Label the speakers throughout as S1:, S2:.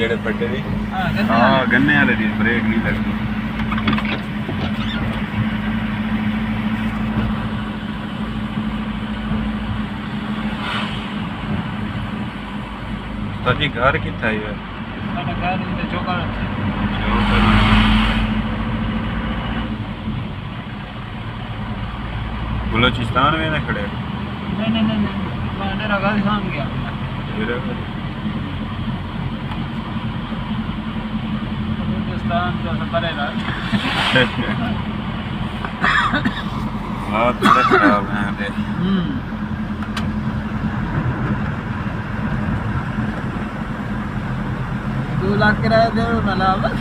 S1: केड़े फटे दी
S2: हाँ गन्ने वाले दी ब्रेक नहीं लगती। ताकि घर कितना है यार?
S3: घर इधर चौका
S1: बलोचिस्तान में ना खड़े?
S3: नहीं मेरा गाजीखान गया बलूचिस्तान जो परे रहा।
S1: हाँ थोड़े खराब हैं दे।
S3: 2 लाख किराया दे मला बस।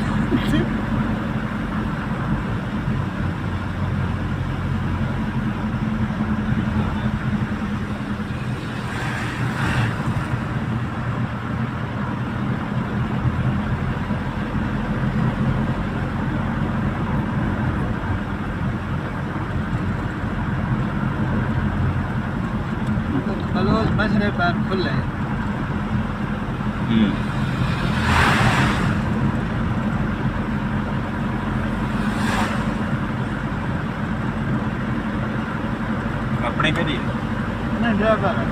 S3: बलोच मशरे पर फुल है।
S1: अपने के लिए
S3: नहीं ड्राइवर है।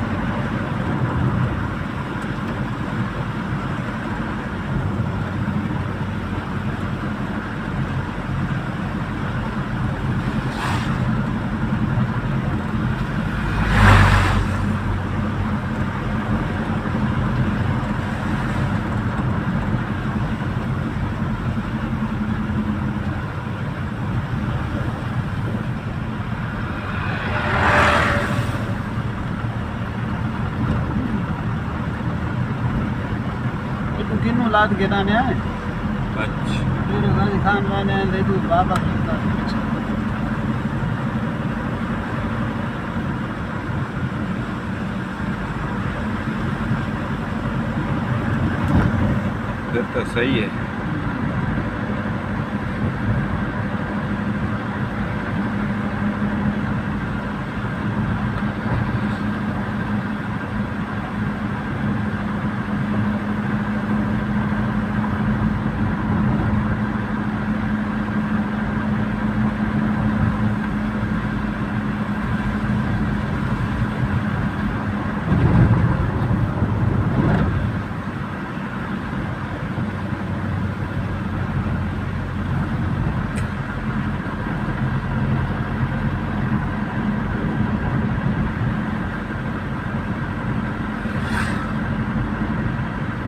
S3: किन्नू लाद के दाने आए।
S1: अच्छा
S3: मेरे गाजीखान वाले ले दो बाबा
S1: फिर तो सही है।